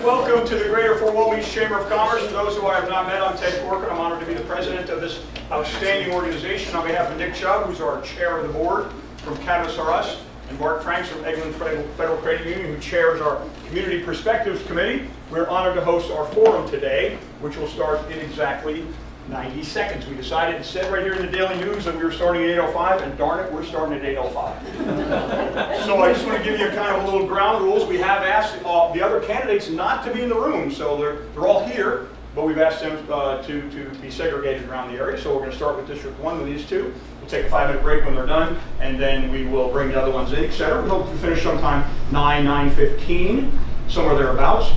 Welcome to the Greater Fort Walton Beach Chamber of Commerce. For those who I have not met, I'm Ted Corcoran. I'm honored to be the president of this outstanding organization. On behalf of Nick Chubb, who's our chair of the board from Canvas R Us, and Mark Franks from Eglin Federal Credit Union, who chairs our Community Perspectives Committee, we're honored to host our forum today, which will start in exactly 90 seconds. We decided, it said right here in the Daily News that we were starting at 8:05, and darn it, we're starting at 8:05. So I just want to give you kind of a little ground rules. We have asked the other candidates not to be in the room, so they're all here, but we've asked them to be segregated around the area. So we're going to start with District 1 with these two. We'll take a 5-minute break when they're done, and then we will bring the other ones in, etc. We hope to finish sometime 9:15, somewhere thereabouts.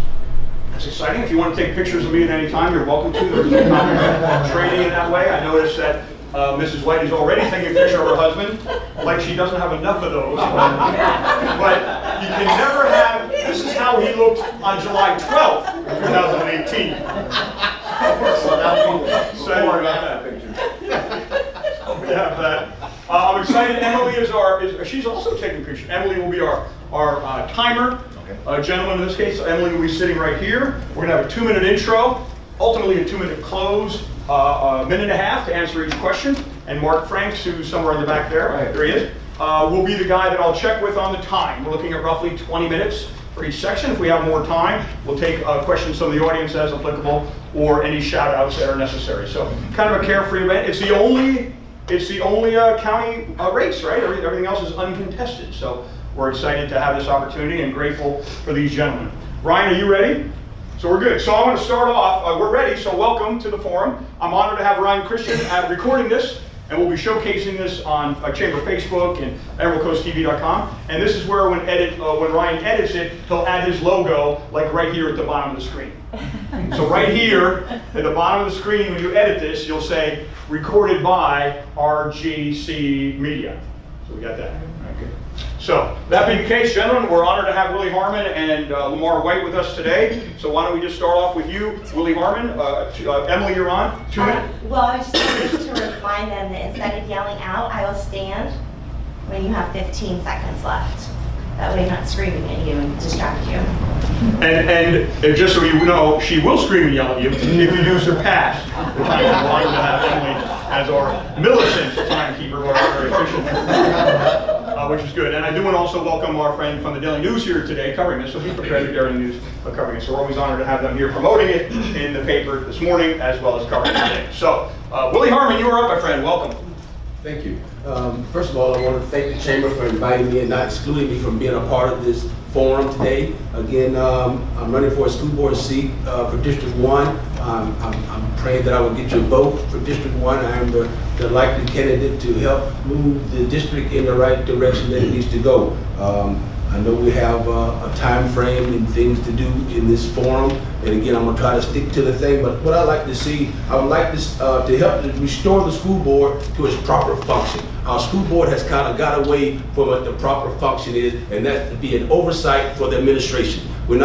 That's exciting. If you want to take pictures of me at any time, you're welcome to. There's no kind of training in that way. I noticed that Mrs. White is already taking a picture of her husband, like she doesn't have enough of those. But you can never have, this is how he looked on July 12th, 2018. Sorry about that picture. We have that. I'm excited. Emily she's also taking pictures. Emily will be our timer. Gentleman in this case, Emily will be sitting right here. We're going to have a 2-minute intro, ultimately a 2-minute close, a minute and a half to answer each question. And Mark Franks, who's somewhere in the back there, there he is, will be the guy that I'll check with on the time. We're looking at roughly 20 minutes for each section. If we have more time, we'll take questions from the audience as applicable or any shout outs that are necessary. So kind of a carefree event. It's the only county race, right? Everything else is uncontested. So we're excited to have this opportunity and grateful for these gentlemen. Ryan, are you ready? So we're good. So I want to start off, we're ready, so welcome to the forum. I'm honored to have Ryan Christian recording this, and we'll be showcasing this on Chamber Facebook and EmeraldCoastTV.com. And this is where when Ryan edits it, he'll add his logo, like right here at the bottom of the screen. So right here, at the bottom of the screen, when you edit this, you'll say, recorded by RGC Media. So we got that. Okay. So, that being the case, gentlemen, we're honored to have Willie Harmon and Lamar White with us today. So why don't we just start off with you, Willie Harmon. Emily, you're on. 2 minutes. Well, I just wanted to remind them that instead of yelling out, I will stand when you have 15 seconds left. That way I'm not screaming at you and distract you. And just so you know, she will scream and yell at you if you do surpass the time. We're honored to have Emily as our militant timekeeper, or our official, which is good. And I do want to also welcome our friend from the Daily News here today covering this. So be prepared to Daily News covering it. So we're always honored to have them here promoting it in the paper this morning as well as covering it today. So Willie Harmon, you are up, my friend. Welcome. Thank you. First of all, I want to thank the Chamber for inviting me and not excluding me from being a part of this forum today. Again, I'm running for a school board seat for District 1. I'm praying that I will get your vote for District 1. I am the likely candidate to help move the district in the right direction that it needs to go. I know we have a time frame and things to do in this forum, and again, I'm going to try to stick to the thing, but what I'd like to see, I would like this to help to restore the school board to its proper function. Our school board has kind of got away from what the proper function is, and that's to be an oversight for the administration. We're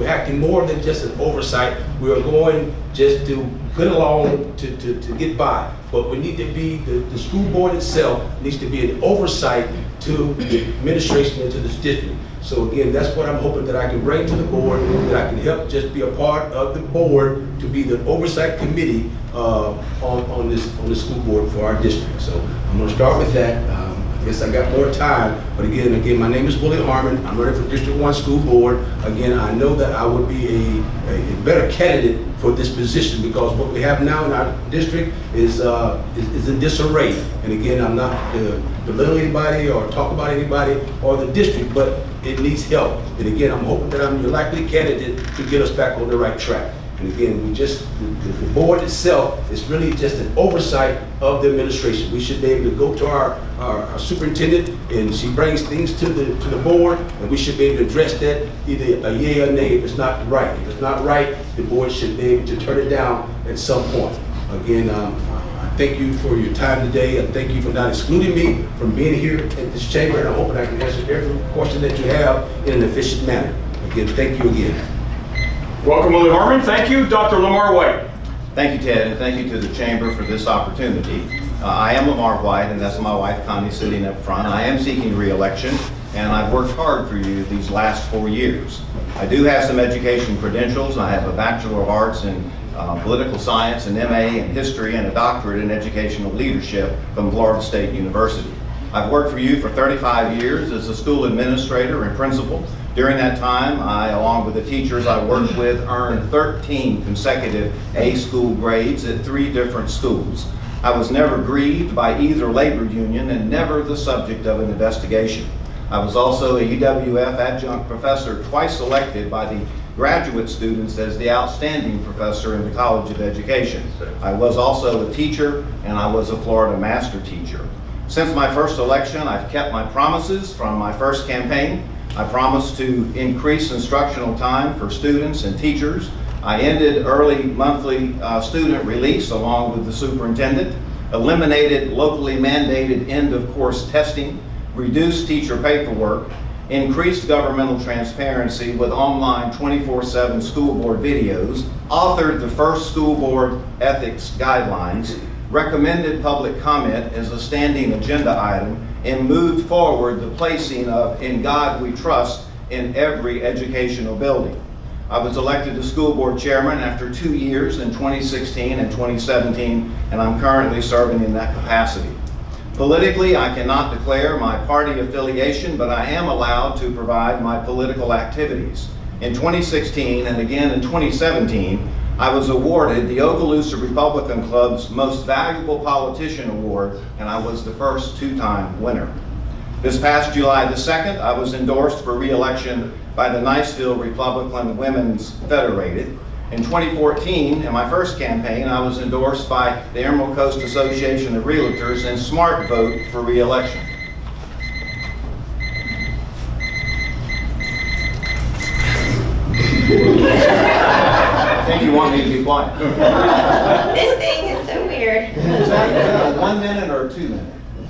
acting more than just an oversight. We are going just to get along to get by. But we need to be, the school board itself needs to be an oversight to the administration and to this district. So again, that's what I'm hoping that I can bring to the board, that I can help just be a part of the board to be the oversight committee on this school board for our district. So I'm going to start with that. I guess I got more time, but again, my name is Willie Harmon. I'm running for District 1 School Board. Again, I know that I would be a better candidate for this position because what we have now in our district is in disarray. And again, I'm not belittle anybody or talk about anybody or the district, but it needs help. And again, I'm hoping that I'm your likely candidate to get us back on the right track. And again, the board itself is really just an oversight of the administration. We should be able to go to our superintendent, and she brings things to the board, and we should be able to address that either a yay or nay if it's not right. If it's not right, the board should be able to turn it down at some point. Again, I thank you for your time today. I thank you for not excluding me from being here at this chamber, and I hope that I can answer every question that you have in an efficient manner. Again, thank you again. Welcome, Willie Harmon. Thank you. Dr. Lamar White. Thank you, Ted, and thank you to the Chamber for this opportunity. I am Lamar White, and that's my wife, Connie, sitting up front. I am seeking re-election. and I've worked hard for you these last 4 years. I do have some education credentials. I have a Bachelor of Arts in Political Science, an MA in History, and a doctorate in Educational Leadership from Florida State University. I've worked for you for 35 years as a school administrator and principal. During that time, I, along with the teachers I worked with, earned 13 consecutive A school grades at 3 different schools. I was never grieved by either labor union and never the subject of an investigation. I was also a UWF adjunct professor, twice selected by the graduate students as the outstanding professor in the College of Education. I was also a teacher, and I was a Florida master teacher. Since my first election, I've kept my promises from my first campaign. I promised to increase instructional time for students and teachers. I ended early monthly student release along with the superintendent, eliminated locally mandated end-of-course testing, reduced teacher paperwork, increased governmental transparency with online 24/7 school board videos, authored the first school board ethics guidelines, recommended public comment as a standing agenda item, and moved forward the placing of "In God We Trust" in every educational building. I was elected as school board chairman after 2 years in 2016 and 2017, and I'm currently serving in that capacity. Politically, I cannot declare my party affiliation, but I am allowed to provide my political activities. In 2016 and again in 2017, I was awarded the Okaloosa Republican Club's Most Valuable Politician Award, and I was the first 2-time winner. This past July the 2nd, I was endorsed for re-election by the Niceville Republican Women's Federated. In 2014, in my first campaign, I was endorsed by the Emerald Coast Association of Realtors and Smart Vote for re-election. I think you want me to be quiet. This thing is so weird. Is that a 1 minute or 2 minute?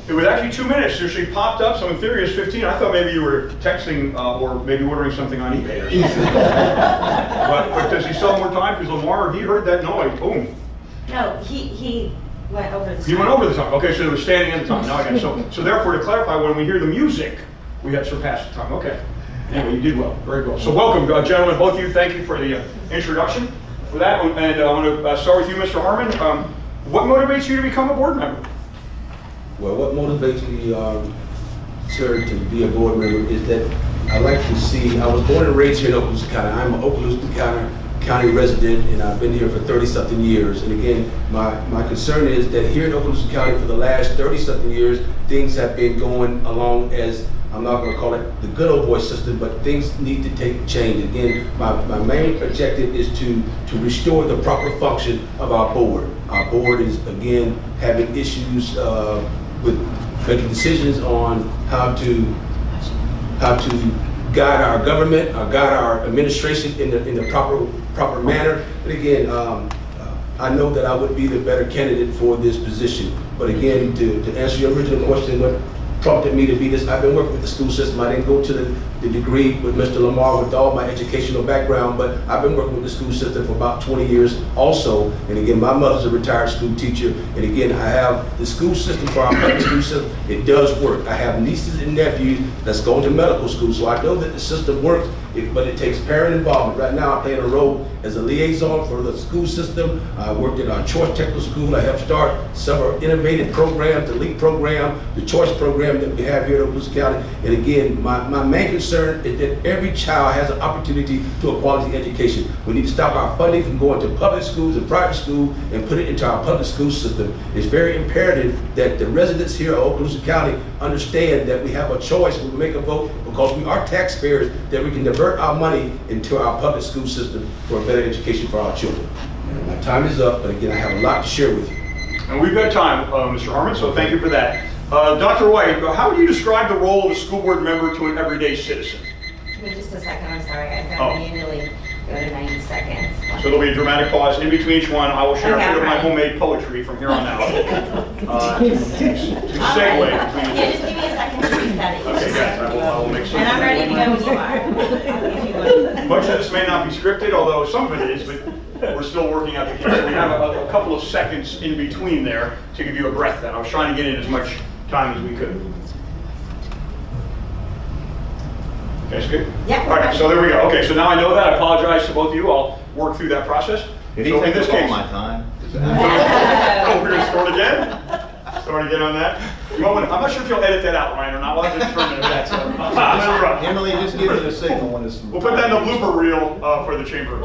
It was actually 2 minutes. So she popped up, so in theory it's 15. I thought maybe you were texting or maybe ordering something on eBay or something. but does he still have more time? Because Lamar, he heard that noise. Boom. No, he went over the He went over the time. Okay, so it was standing in the time. Now I got it. So therefore, to clarify, when we hear the music, we have surpassed the time. Okay. Anyway, you did well. Very well. So welcome, gentlemen, both of you. Thank you for the introduction. For that, and I want to start with you, Mr. Harmon. What motivates you to become a board member? Well, what motivates me, sir, to be a board member is that I like to see, I was born and raised here in Okaloosa County. I'm an Okaloosa County resident, and I've been here for 30-something years. And again, my concern is that here in Okaloosa County for the last 30-something years, things have been going along as, I'm not going to call it the good old boy system, but things need to take change. Again, my main objective is to restore the proper function of our board. Our board is, again, having issues with making decisions on how to guide our government, guide our administration in the proper manner. And again, I know that I would be the better candidate for this position. But again, to answer your original question, what prompted me to be this, I've been working with the school system. I didn't go to the degree with Mr. Lamar with all my educational background, but I've been working with the school system for about 20 years also. And again, my mother's a retired school teacher. And again, I have the school system for our public school system. It does work. I have nieces and nephews that's going to medical school, so I know that the system works, but it takes parent involvement. Right now, I'm playing a role as a liaison for the school system. I worked at our Choice Technical School. I helped start several innovative programs, the LEAP program, the Choice program that we have here in Okaloosa County. And again, my main concern is that every child has an opportunity to a quality education. We need to stop our funding from going to public schools and private schools and put it into our public school system. It's very imperative that the residents here of Okaloosa County understand that we have a choice when we make a vote, because we are taxpayers, that we can divert our money into our public school system for a better education for our children. And my time is up, but again, I have a lot to share with you. And we've got time, Mr. Harmon, so thank you for that. Dr. White, how would you describe the role of a school board member to an everyday citizen? Give me just a second, I'm sorry, I've got to manually go to 90 seconds. So there'll be a dramatic pause in between each one. I will share a bit of my homemade poetry from here on out. To segue between Yeah, just give me a second to reset it. Okay, guys, I will make some. And I'm ready to go when you are. I'll give you one. Much of this may not be scripted, although some of it is, but we're still working out the kinks. So we have a couple of seconds in between there to give you a breath then. I was trying to get in as much time as we could. That's good? Yeah. All right, so there we go. Okay, so now I know that. I apologize to both of you. I'll work through that process. Did he So in take this up all case, my time? oh, we're gonna start again? Start again on that? You want, I'm not sure if you'll edit that out, Ryan, or not. We'll have to determine that. Emily, just give me the signal when it's. We'll put that in the blooper reel for the chamber.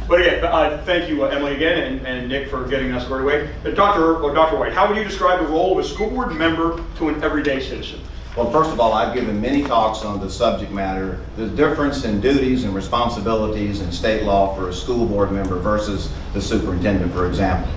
But again, thank you, Emily, again, and Nick for getting us squared away. Dr. White, how would you describe the role of a school board member to an everyday citizen? Well, first of all, I've given many talks on the subject matter, the difference in duties and responsibilities in state law for a school board member versus the superintendent, for example.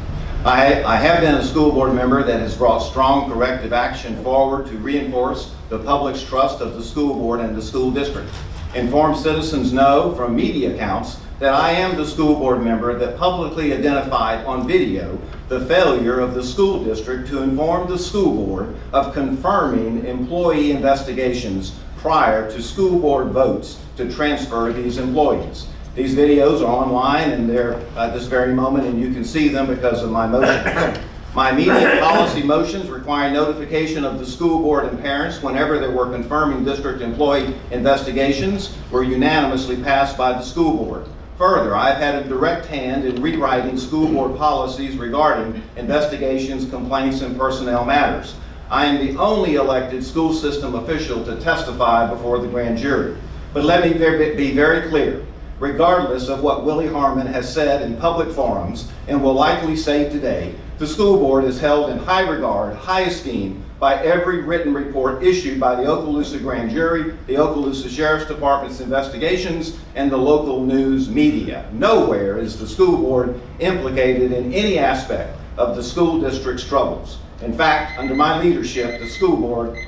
I have been a school board member that has brought strong corrective action forward to reinforce the public's trust of the school board and the school district. Informed citizens know from media accounts that I am the school board member that publicly identified on video the failure of the school district to inform the school board of confirming employee investigations prior to school board votes to transfer these employees. These videos are online and they're at this very moment, and you can see them because of my motion. My immediate policy motions requiring notification of the school board and parents whenever there were confirming district employee investigations were unanimously passed by the school board. Further, I've had a direct hand in rewriting school board policies regarding investigations, complaints, and personnel matters. I am the only elected school system official to testify before the grand jury. But let me be very clear. Regardless of what Willie Harmon has said in public forums and will likely say today, the school board is held in high regard, high esteem by every written report issued by the Okaloosa Grand Jury, the Okaloosa Sheriff's Department's investigations, and the local news media. Nowhere is the school board implicated in any aspect of the school district's troubles. In fact, under my leadership, the school board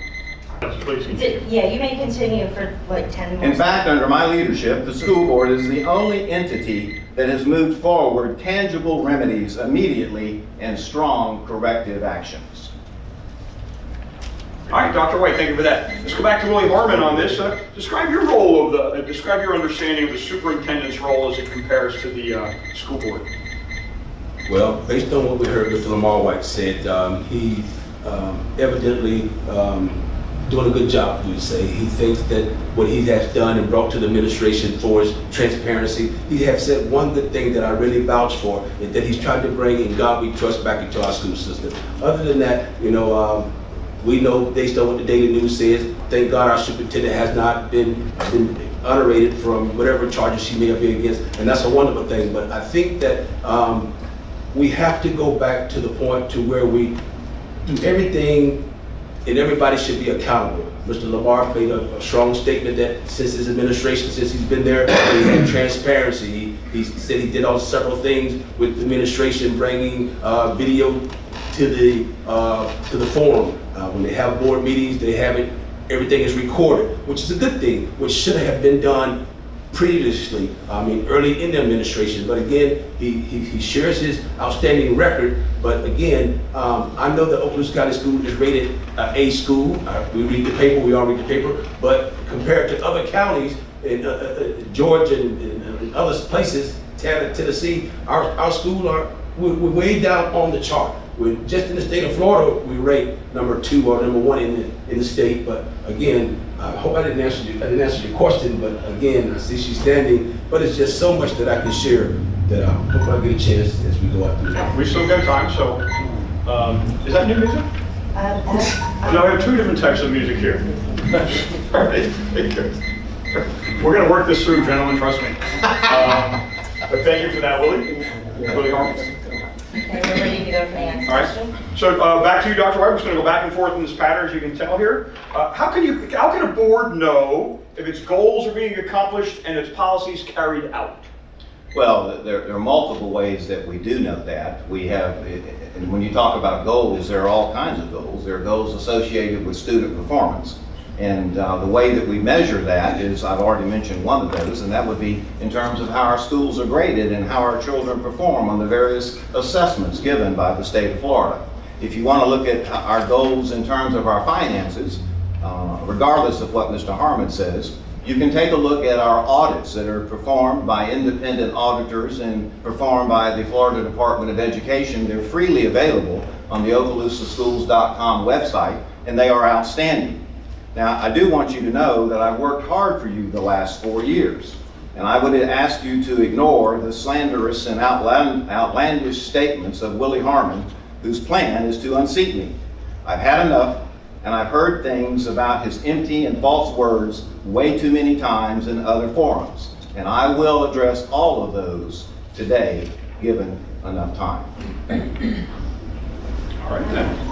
Yeah, you may continue for like 10 more. In fact, under my leadership, the school board is the only entity that has moved forward tangible remedies immediately and strong corrective actions. All right, Dr. White, thank you for that. Let's go back to Willie Harmon on this. Describe your role of describe your understanding of the superintendent's role as it compares to the school board. Well, based on what we heard Mr. Lamar White said, he evidently doing a good job, we say. He thinks that what he has done and brought to the administration for his transparency, he has said one good thing that I really vouch for, is that he's tried to bring In God We Trust back into our school system. Other than that, we know based on what the daily news says, thank God our superintendent has not been exonerated from whatever charges she may have been against, and that's a wonderful thing. But I think that we have to go back to the point to where we do everything and everybody should be accountable. Mr. Lamar made a strong statement that since his administration, since he's been there, he's had transparency. He said he did all several things with the administration, bringing video to the forum. When they have board meetings, they have it, everything is recorded, which is a good thing, which should have been done previously, early in the administration. But again, he shares his outstanding record. But again, I know that Okaloosa County School is rated A school. We read the paper, we all read the paper. But compared to other counties in Georgia and other places, Tennessee, our school we're way down on the chart. We're just in the state of Florida, we rate number 2 or number 1 in the state. But again, I hope I didn't answer your question, but again, I see she's standing, but it's just so much that I can share that I hope I get a chance as we go out through that. We still got time, so is that new music? No, we have 2 different types of music here. All right, thank you. We're gonna work this through, gentlemen, trust me. But thank you for that, Willie. Willie Harmon. Okay, we're ready to go for the next All right. question. So back to you, Dr. White. We're just going to go back and forth in this pattern, as you can tell here. How can a board know if its goals are being accomplished and its policies carried out? Well, there are multiple ways that we do know that. We have, and when you talk about goals, there are all kinds of goals. There are goals associated with student performance. And the way that we measure that is, I've already mentioned one of those, and that would be in terms of how our schools are graded and how our children perform on the various assessments given by the state of Florida. If you want to look at our goals in terms of our finances, regardless of what Mr. Harmon says, you can take a look at our audits that are performed by independent auditors and performed by the Florida Department of Education. They're freely available on the OkaloosaSchools.com website, and they are outstanding. Now, I do want you to know that I've worked hard for you the last 4 years, and I would ask you to ignore the slanderous and outlandish statements of Willie Harmon, whose plan is to unseat me. I've had enough, and I've heard things about his empty and false words way too many times in other forums, and I will address all of those today, given enough time. All right, then.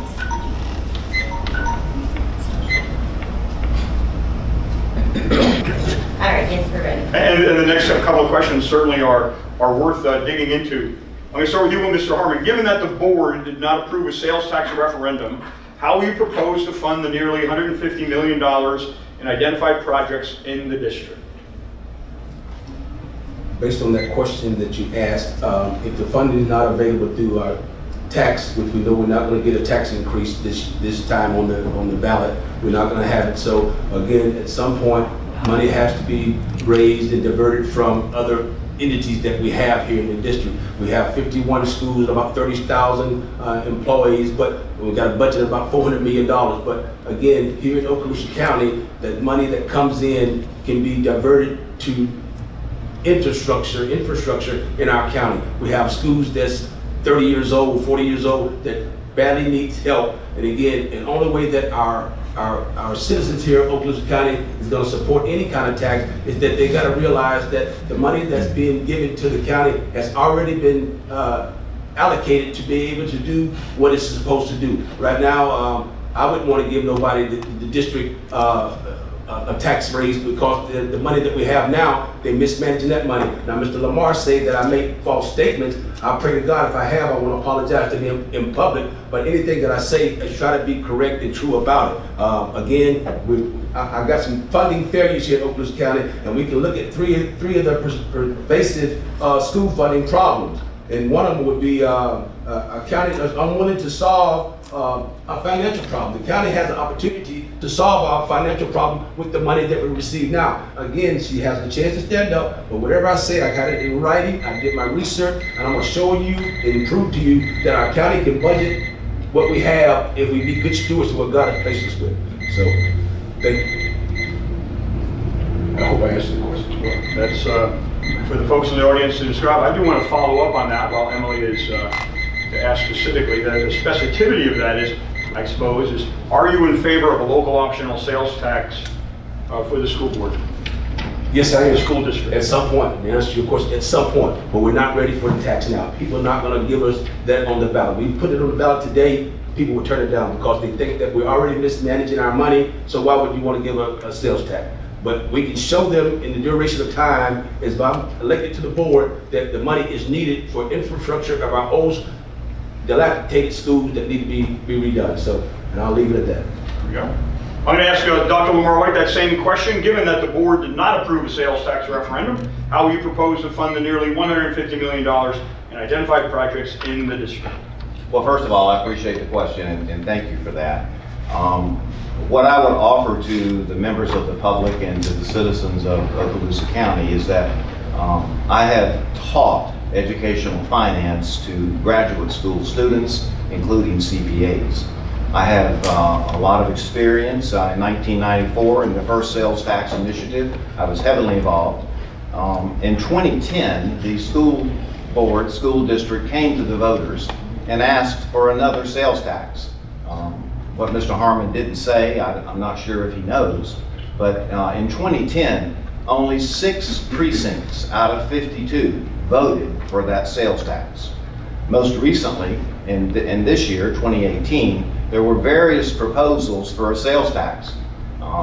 All right, yes, we're ready. And the next couple of questions certainly are worth digging into. I'm going to start with you, Mr. Harmon. Given that the board did not approve a sales tax referendum, how will you propose to fund the nearly $150 million in identified projects in the district? Based on that question that you asked, if the funding is not available through our tax, which we know we're not going to get a tax increase this time on the ballot, we're not going to have it. So again, at some point, money has to be raised and diverted from other entities that we have here in the district. We have 51 schools, about 30,000 employees, but we've got a budget of about $400 million. But again, here in Okaloosa County, the money that comes in can be diverted to infrastructure in our county. We have schools that's 30 years old, 40 years old that badly needs help. And again, the only way that our citizens here in Okaloosa County is going to support any kind of tax is that they got to realize that the money that's being given to the county has already been allocated to be able to do what it's supposed to do. Right now, I wouldn't want to give nobody the district a tax raise because the money that we have now, they're mismanaging that money. Now, Mr. Lamar said that I make false statements. I pray to God if I have, I want to apologize to him in public. But anything that I say, I try to be correct and true about it. Again, I got some funding failures here in Okaloosa County, and we can look at three of the pervasive school funding problems. And one of them would be a county that's unwilling to solve a financial problem. The county has an opportunity to solve our financial problem with the money that we receive now. Again, she has the chance to stand up, but whatever I say, I got it in writing, I did my research, and I'm gonna show you and prove to you that our county can budget what we have if we be good stewards of what God has placed us with. So, thank you. I hope I answered the question. Well, that's for the folks in the audience to describe. I do want to follow up on that while Emily is to ask specifically. The specificity of that is, I suppose, is are you in favor of a local optional sales tax for the school board? Yes, I am. The school district. At some point, the answer to your question, at some point, but we're not ready for the tax now. People are not going to give us that on the ballot. We put it on the ballot today, people will turn it down because they think that we're already mismanaging our money, so why would you want to give a sales tax? But we can show them in the duration of time, as I'm elected to the board, that the money is needed for infrastructure of our old dilapidated schools that need to be redone. So, and I'll leave it at that. There we go. I'm going to ask Dr. Lamar White that same question. Given that the board did not approve a sales tax referendum, how will you propose to fund the nearly $150 million in identified projects in the district? Well, first of all, I appreciate the question and thank you for that. What I would offer to the members of the public and to the citizens of Okaloosa County is that I have taught educational finance to graduate school students, including CPAs. I have a lot of experience. In 1994, in the first sales tax initiative, I was heavily involved. In 2010, the school board, school district came to the voters and asked for another sales tax. What Mr. Harmon didn't say, I'm not sure if he knows, but in 2010, only 6 precincts out of 52 voted for that sales tax. Most recently, in this year, 2018, there were various proposals for a sales tax.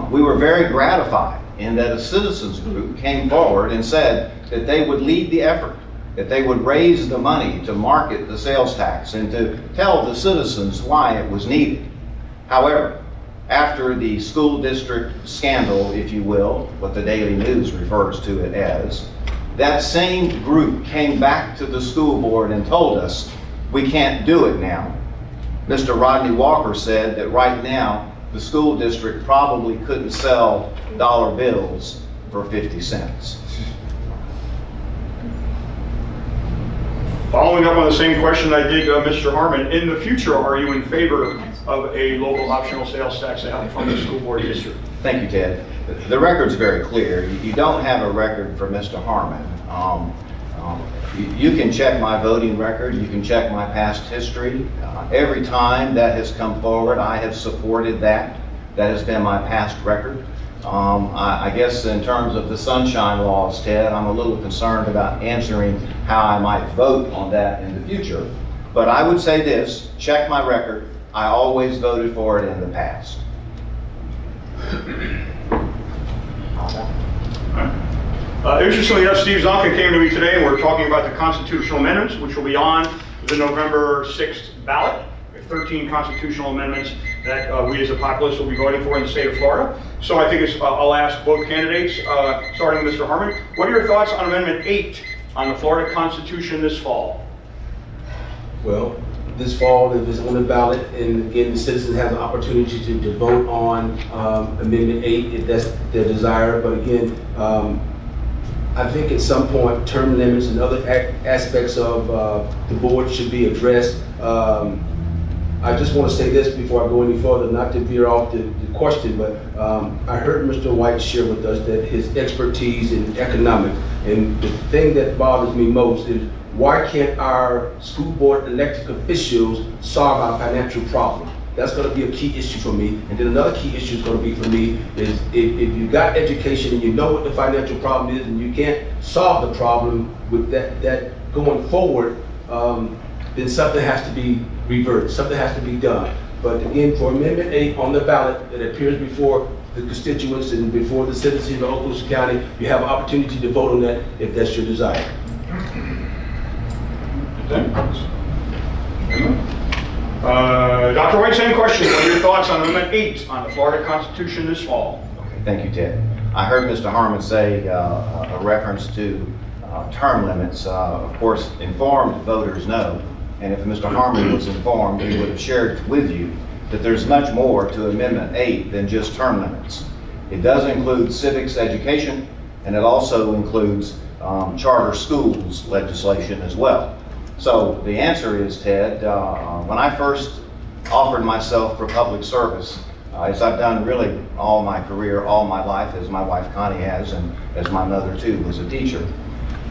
We were very gratified in that a citizens group came forward and said that they would lead the effort, that they would raise the money to market the sales tax and to tell the citizens why it was needed. However, after the school district scandal, if you will, what the Daily News refers to it as, that same group came back to the school board and told us, we can't do it now. Mr. Rodney Walker said that right now, the school district probably couldn't sell dollar bills for 50 cents. Following up on the same question I did Mr. Harmon, in the future, are you in favor of a local optional sales tax to help fund the school board district? Thank you, Ted. The record's very clear. You don't have a record for Mr. Harmon. You can check my voting record. You can check my past history. Every time that has come forward, I have supported that. That has been my past record. I guess in terms of the sunshine laws, Ted, I'm a little concerned about answering how I might vote on that in the future. But I would say this, check my record. I always voted for it in the past. Interestingly enough, Steve Zonka came to me today and we're talking about the constitutional amendments, which will be on the November 6th ballot. We have 13 constitutional amendments that we as a populace will be voting for in the state of Florida. So I think I'll ask both candidates, starting with Mr. Harmon, what are your thoughts on Amendment 8 on the Florida Constitution this fall? Well, this fall, if it's on the ballot, and again, the citizens have the opportunity to vote on Amendment 8 if that's their desire. But again, I think at some point, term limits and other aspects of the board should be addressed. I just want to say this before I go any further, not to veer off the question, but I heard Mr. White share with us that his expertise in economics, and the thing that bothers me most is why can't our school board elected officials solve our financial problem? That's going to be a key issue for me. And then another key issue is going to be for me is if you got education and you know what the financial problem is and you can't solve the problem with that going forward, then something has to be reversed, something has to be done. But again, for Amendment 8 on the ballot that appears before the constituents and before the citizens of Okaloosa County, you have an opportunity to vote on that if that's your desire. Dr. White, same question. What are your thoughts on Amendment 8 on the Florida Constitution this fall? Okay, thank you, Ted. I heard Mr. Harmon say a reference to term limits. Of course, informed voters know, and if Mr. Harmon was informed, he would have shared with you that there's much more to Amendment 8 than just term limits. It does include civics education, and it also includes charter schools legislation as well. So the answer is, Ted, when I first offered myself for public service, as I've done really all my career, all my life, as my wife Connie has, and as my mother too was a teacher,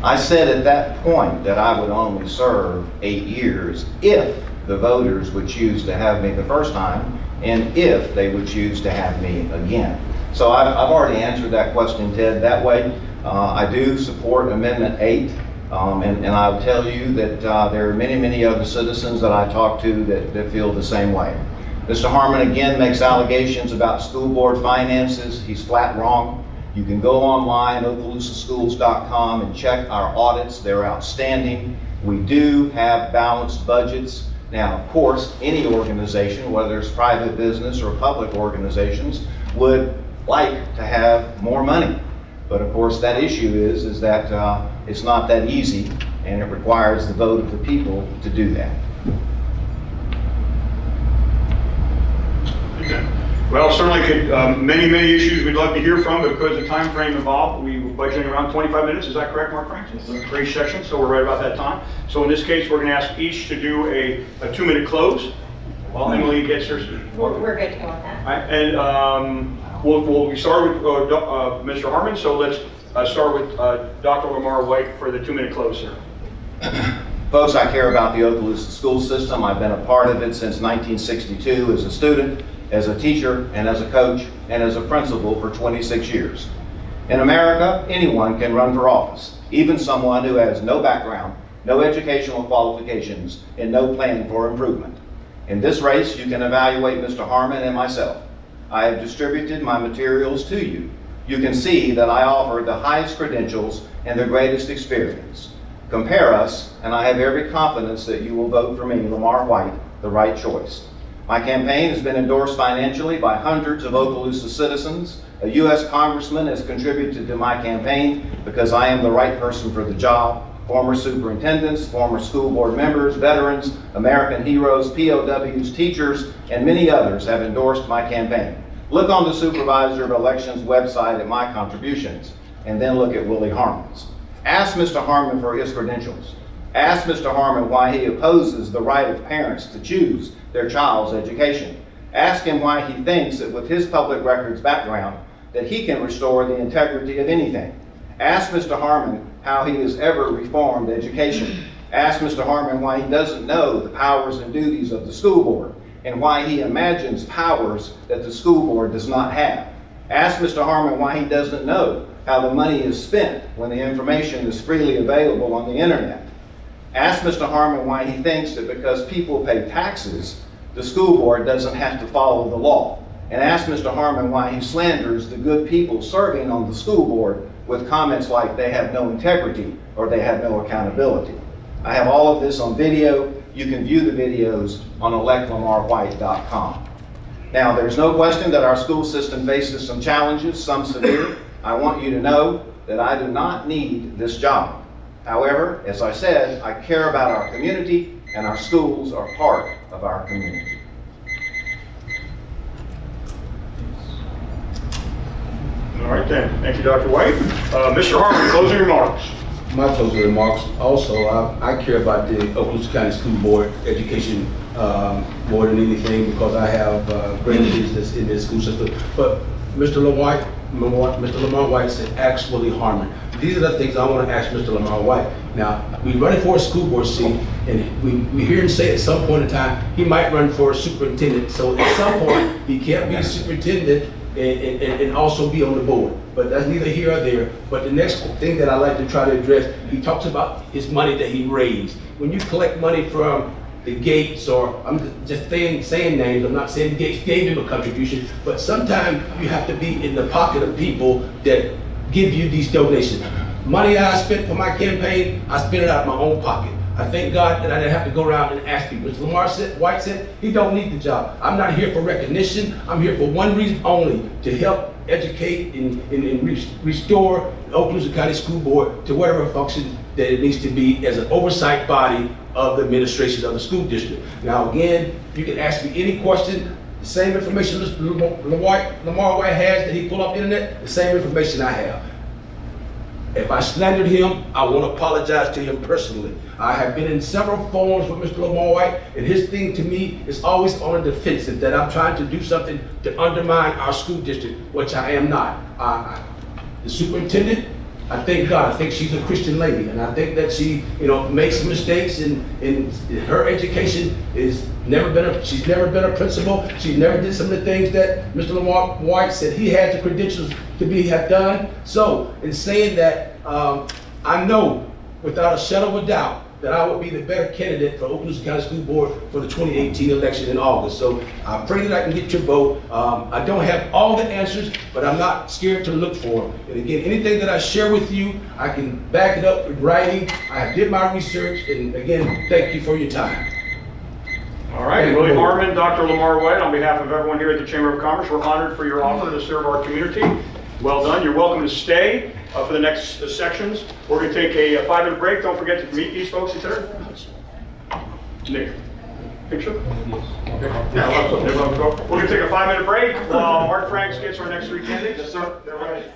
I said at that point that I would only serve 8 years if the voters would choose to have me the first time, and if they would choose to have me again. So I've already answered that question, Ted, that way. I do support Amendment 8. And I'll tell you that there are many, many other citizens that I talk to that feel the same way. Mr. Harmon again makes allegations about school board finances. He's flat wrong. You can go online, OkaloosaSchools.com, and check our audits. They're outstanding. We do have balanced budgets. Now, of course, any organization, whether it's private business or public organizations, would like to have more money. But of course, that issue is that it's not that easy, and it requires the vote of the people to do that. Okay. Well, certainly could, many issues we'd love to hear from, but because of the time frame involved, we were budgeting around 25 minutes. Is that correct, Mark Frank? It's a great session, so we're right about that time. So in this case, we're going to ask each to do a 2-minute close while Emily gets her. We're good to go on that. All right, and we'll start with Mr. Harmon. So let's start with Dr. Lamar White for the 2-minute close, sir. Folks, I care about the Okaloosa school system. I've been a part of it since 1962 as a student, as a teacher, and as a coach, and as a principal for 26 years. In America, anyone can run for office, even someone who has no background, no educational qualifications, and no plan for improvement. In this race, you can evaluate Mr. Harmon and myself. I have distributed my materials to you. You can see that I offer the highest credentials and the greatest experience. Compare us, and I have every confidence that you will vote for me, Lamar White, the right choice. My campaign has been endorsed financially by hundreds of Okaloosa citizens. A U.S. congressman has contributed to my campaign because I am the right person for the job. Former superintendents, former school board members, veterans, American heroes, POWs, teachers, and many others have endorsed my campaign. Look on the Supervisor of Elections website at my contributions, and then look at Willie Harmon's. Ask Mr. Harmon for his credentials. Ask Mr. Harmon why he opposes the right of parents to choose their child's education. Ask him why he thinks that with his public records background that he can restore the integrity of anything. Ask Mr. Harmon how he has ever reformed education. Ask Mr. Harmon why he doesn't know the powers and duties of the school board and why he imagines powers that the school board does not have. Ask Mr. Harmon why he doesn't know how the money is spent when the information is freely available on the internet. Ask Mr. Harmon why he thinks that because people pay taxes, the school board doesn't have to follow the law. And ask Mr. Harmon why he slanders the good people serving on the school board with comments like they have no integrity or they have no accountability. I have all of this on video. You can view the videos on electlamarwhite.com. Now, there's no question that our school system faces some challenges, some severe. I want you to know that I do not need this job. However, as I said, I care about our community, and our schools are part of our community. All right then, thank you, Dr. White. Mr. Harmon, closing remarks. My closing remarks, also, I care about the Okaloosa County School Board education more than anything because I have grandkids that's in this school system. But Mr. Lamar White said, ask Willie Harmon. These are the things I want to ask Mr. Lamar White. Now, we're running for a school board seat, and we hear him say at some point in time, he might run for a superintendent. So at some point, he can't be a superintendent and also be on the board. But that's neither here or there. But the next thing that I like to try to address, he talks about his money that he raised. When you collect money from the Gates, or I'm just saying names, I'm not saying the Gates gave him a contribution, but sometimes you have to be in the pocket of people that give you these donations. Money I spent for my campaign, I spent it out of my own pocket. I thank God that I didn't have to go around and ask people. Mr. Lamar White said he don't need the job. I'm not here for recognition. I'm here for one reason only, to help educate and restore the Okaloosa County School Board to whatever function that it needs to be as an oversight body of the administration of the school district. Now again, you can ask me any question. The same information Mr. Lamar White has that he pulled off the internet, the same information I have. If I slandered him, I want to apologize to him personally. I have been in several forums with Mr. Lamar White, and his thing to me is always on the defensive, that I'm trying to do something to undermine our school district, which I am not. The superintendent, I thank God, I think she's a Christian lady, and I think that she, makes mistakes, and her education is she's never been a principal. She never did some of the things that Mr. Lamar White said he had the credentials to have done. So, in saying that, I know without a shadow of a doubt that I would be the better candidate for Okaloosa County School Board for the 2018 election in August. So I pray that I can get your vote. I don't have all the answers, but I'm not scared to look for them. And again, anything that I share with you, I can back it up with writing. I did my research, and again, thank you for your time. All right, Willie Harmon, Dr. Lamar White, on behalf of everyone here at the Chamber of Commerce, we're honored for your offer to serve our community. Well done. You're welcome to stay for the next sections. We're going to take a 5-minute break. Don't forget to meet these folks, etc. Nick, picture? Yeah, we're going to take a 5-minute break while Mark Franks gets our next three candidates. Yes, sir. They're ready.